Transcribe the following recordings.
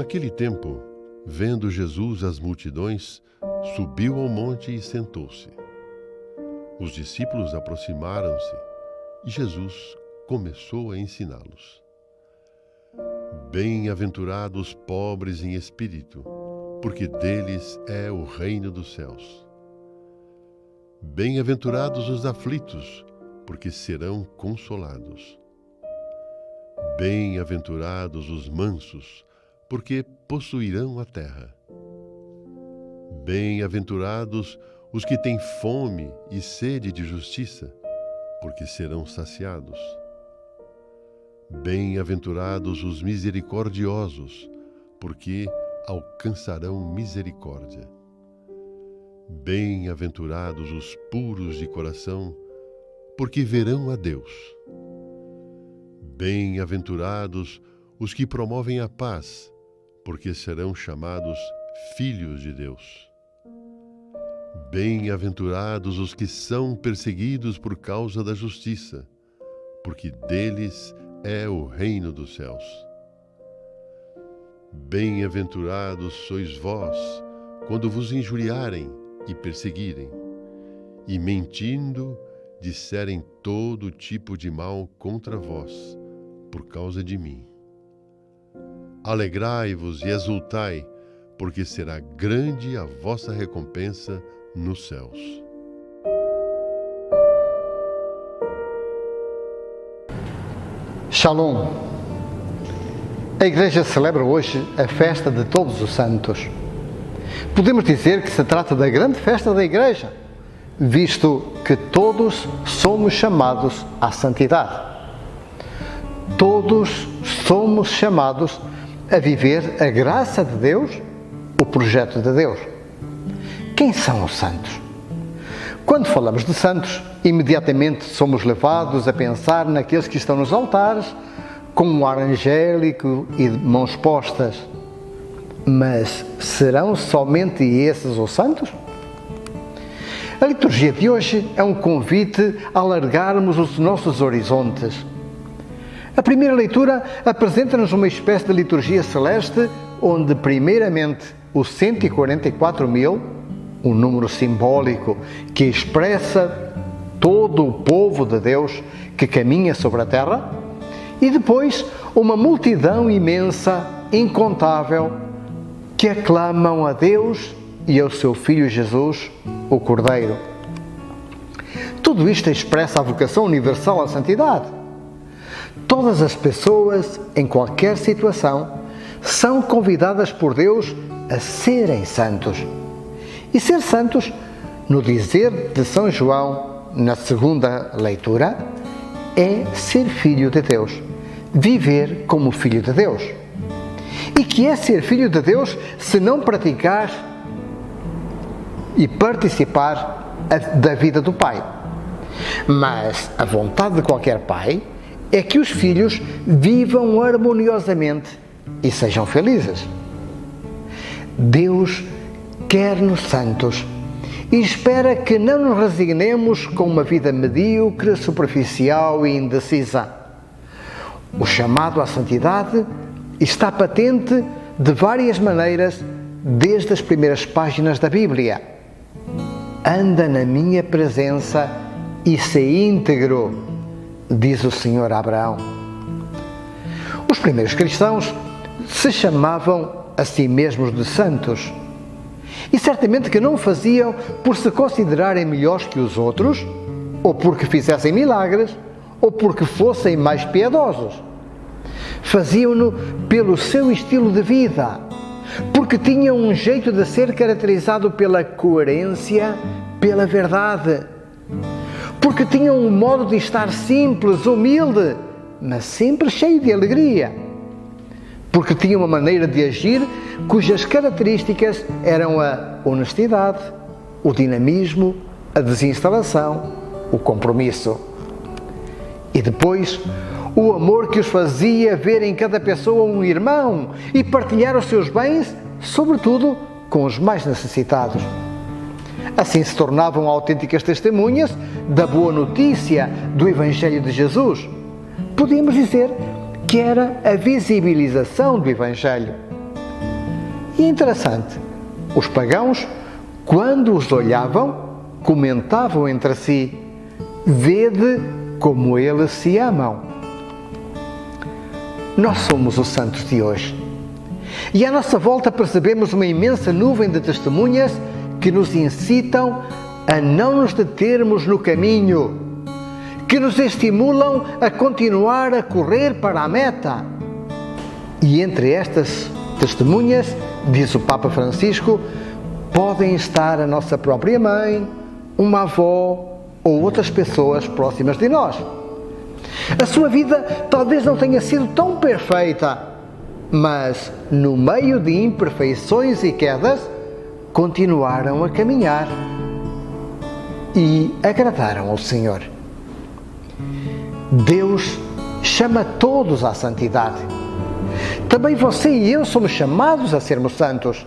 Naquele tempo, vendo Jesus as multidões, subiu ao monte e sentou-se. Os discípulos aproximaram-se e Jesus começou a ensiná-los. Bem-aventurados os pobres em espírito, porque deles é o reino dos céus. Bem-aventurados os aflitos, porque serão consolados. Bem-aventurados os mansos, porque possuirão a terra. Bem-aventurados os que têm fome e sede de justiça, porque serão saciados. Bem-aventurados os misericordiosos, porque alcançarão misericórdia. Bem-aventurados os puros de coração, porque verão a Deus. Bem-aventurados os que promovem a paz, porque serão chamados filhos de Deus. Bem-aventurados os que são perseguidos por causa da justiça, porque deles é o reino dos céus. Bem-aventurados sois vós, quando vos injuriarem e perseguirem, e mentindo, disserem todo tipo de mal contra vós, por causa de mim. Alegrai-vos e exultai, porque será grande a vossa recompensa nos céus. Shalom. A Igreja celebra hoje a festa de Todos os Santos. Podemos dizer que se trata da grande festa da Igreja, visto que todos somos chamados à santidade. Todos somos chamados a viver a graça de Deus, o projeto de Deus. Quem são os santos? Quando falamos de santos, imediatamente somos levados a pensar naqueles que estão nos altares, com um ar angélico e de mãos postas. Mas serão somente esses os santos? A liturgia de hoje é um convite a alargarmos os nossos horizontes. A primeira leitura apresenta-nos uma espécie de liturgia celeste, onde primeiramente os 144.000, um número simbólico que expressa todo o povo de Deus que caminha sobre a terra, e depois uma multidão imensa, incontável, que aclamam a Deus e ao seu Filho Jesus, o Cordeiro. Tudo isto expressa a vocação universal à santidade. Todas as pessoas, em qualquer situação, são convidadas por Deus a serem santos. E ser santos, no dizer de São João, na segunda leitura, é ser filho de Deus, viver como filho de Deus. E que é ser filho de Deus se não praticar e participar da vida do Pai. Mas a vontade de qualquer pai é que os filhos vivam harmoniosamente e sejam felizes. Deus quer-nos santos e espera que não nos resignemos com uma vida medíocre, superficial e indecisa. O chamado à santidade está patente de várias maneiras desde as primeiras páginas da Bíblia. Anda na minha presença e se íntegro, diz o Senhor a Abraão. Os primeiros cristãos se chamavam a si mesmos de santos. E certamente que não o faziam por se considerarem melhores que os outros, ou porque fizessem milagres, ou porque fossem mais piedosos. Faziam-no pelo seu estilo de vida, porque tinham um jeito de ser caracterizado pela coerência, pela verdade. Porque tinham um modo de estar simples, humilde, mas sempre cheio de alegria. Porque tinham uma maneira de agir cujas características eram a honestidade, o dinamismo, a desinstalação, o compromisso. E depois, o amor que os fazia ver em cada pessoa um irmão e partilhar os seus bens, sobretudo com os mais necessitados. Assim se tornavam autênticas testemunhas da boa notícia do Evangelho de Jesus. Podíamos dizer que era a visibilização do Evangelho. E é interessante, os pagãos, quando os olhavam, comentavam entre si: vede como eles se amam. Nós somos os santos de hoje. E à nossa volta percebemos uma imensa nuvem de testemunhas que nos incitam a não nos determos no caminho, que nos estimulam a continuar a correr para a meta. E entre estas testemunhas, diz o Papa Francisco, podem estar a nossa própria mãe, uma avó ou outras pessoas próximas de nós. A sua vida talvez não tenha sido tão perfeita, mas no meio de imperfeições e quedas, continuaram a caminhar e agradaram ao Senhor. Deus chama todos à santidade. Também você e eu somos chamados a sermos santos.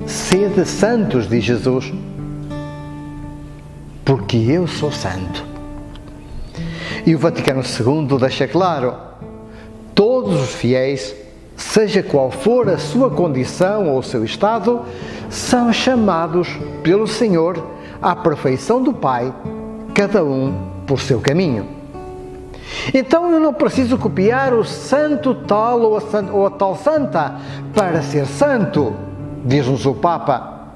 Sede santos, diz Jesus, porque eu sou santo. E o Vaticano II deixa claro: todos os fiéis, seja qual for a sua condição ou o seu estado, são chamados pelo Senhor à perfeição do Pai, cada um por seu caminho. Então eu não preciso copiar o santo tal ou a tal santa para ser santo, diz-nos o Papa.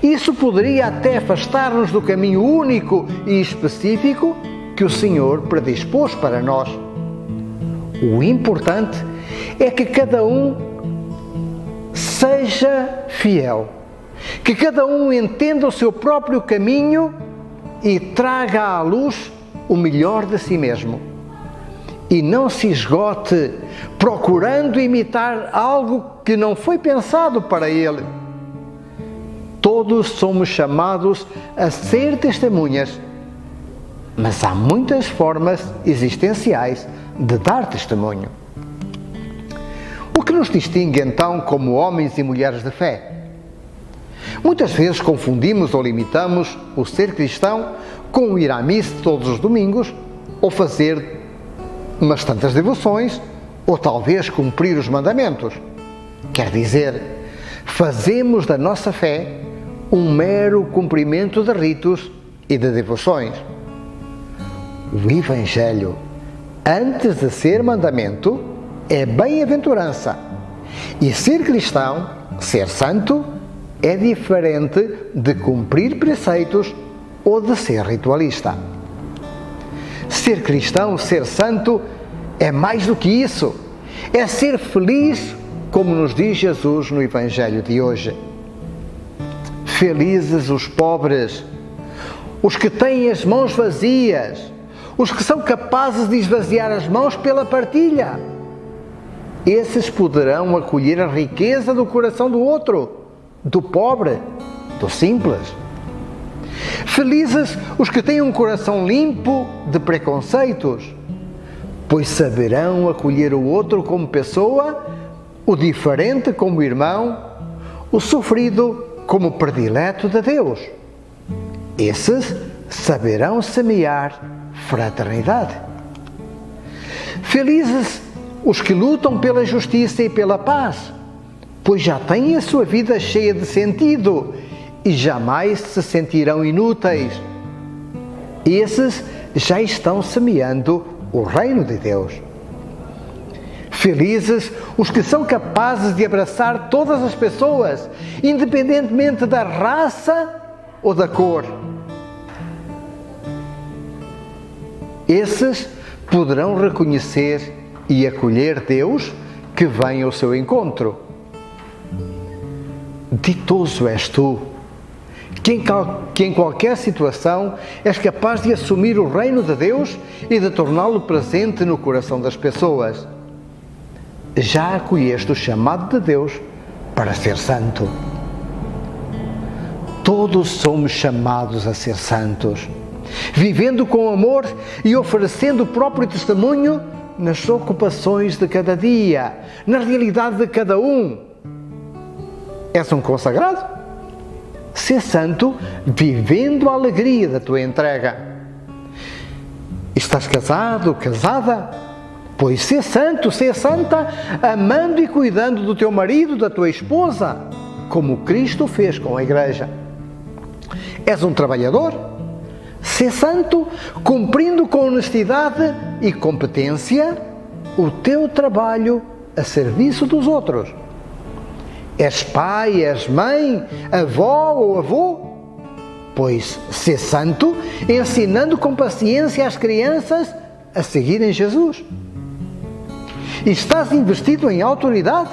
Isso poderia até afastar-nos do caminho único e específico que o Senhor predispôs para nós. O importante é que cada um seja fiel, que cada um entenda o seu próprio caminho e traga à luz o melhor de si mesmo. E não se esgote procurando imitar algo que não foi pensado para ele. Todos somos chamados a ser testemunhas, mas há muitas formas existenciais de dar testemunho. O que nos distingue então como homens e mulheres de fé? Muitas vezes confundimos ou limitamos o ser cristão com ir à missa todos os domingos, ou fazer umas tantas devoções, ou talvez cumprir os mandamentos. Quer dizer, fazemos da nossa fé um mero cumprimento de ritos e de devoções. O Evangelho, antes de ser mandamento, é bem-aventurança. E ser cristão, ser santo, é diferente de cumprir preceitos ou de ser ritualista. Ser cristão, ser santo, é mais do que isso. É ser feliz, como nos diz Jesus no Evangelho de hoje. Felizes os pobres, os que têm as mãos vazias, os que são capazes de esvaziar as mãos pela partilha. Esses poderão acolher a riqueza do coração do outro, do pobre, do simples. Felizes os que têm um coração limpo de preconceitos, pois saberão acolher o outro como pessoa, o diferente como irmão, o sofrido como predileto de Deus. Esses saberão semear fraternidade. Felizes os que lutam pela justiça e pela paz, pois já têm a sua vida cheia de sentido e jamais se sentirão inúteis. Esses já estão semeando o reino de Deus. Felizes os que são capazes de abraçar todas as pessoas, independentemente da raça ou da cor. Esses poderão reconhecer e acolher Deus que vem ao seu encontro. Ditoso és tu, que em qualquer situação és capaz de assumir o reino de Deus e de torná-lo presente no coração das pessoas. Já acolheste o chamado de Deus para ser santo. Todos somos chamados a ser santos, vivendo com amor e oferecendo o próprio testemunho nas ocupações de cada dia, na realidade de cada um. És um consagrado? Ser santo vivendo a alegria da tua entrega. Estás casado, casada? Pois ser santo, ser santa, amando e cuidando do teu marido, da tua esposa, como Cristo fez com a Igreja. És um trabalhador? Ser santo, cumprindo com honestidade e competência o teu trabalho a serviço dos outros. És pai, és mãe, avó ou avô? Pois ser santo, ensinando com paciência as crianças a seguirem Jesus. Estás investido em autoridade?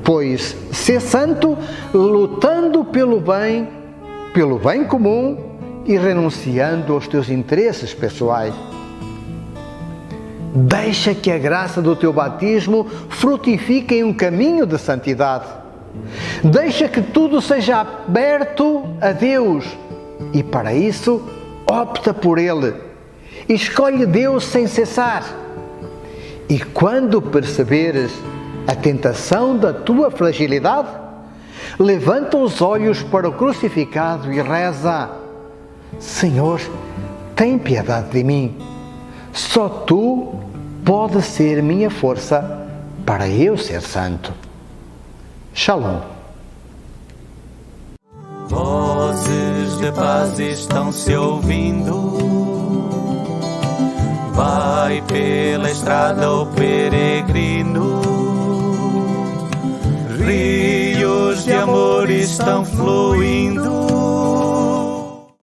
Pois ser santo, lutando pelo bem comum e renunciando aos teus interesses pessoais. Deixa que a graça do teu batismo frutifique em um caminho de santidade. Deixa que tudo seja aberto a Deus e para isso opta por Ele. Escolhe Deus sem cessar. E quando perceberes a tentação da tua fragilidade, levanta os olhos para o crucificado e reza: Senhor, tem piedade de mim. Só Tu podes ser minha força para eu ser santo. Shalom. Vozes de paz estão se ouvindo. Vai pela estrada o peregrino. Rios de amor estão fluindo.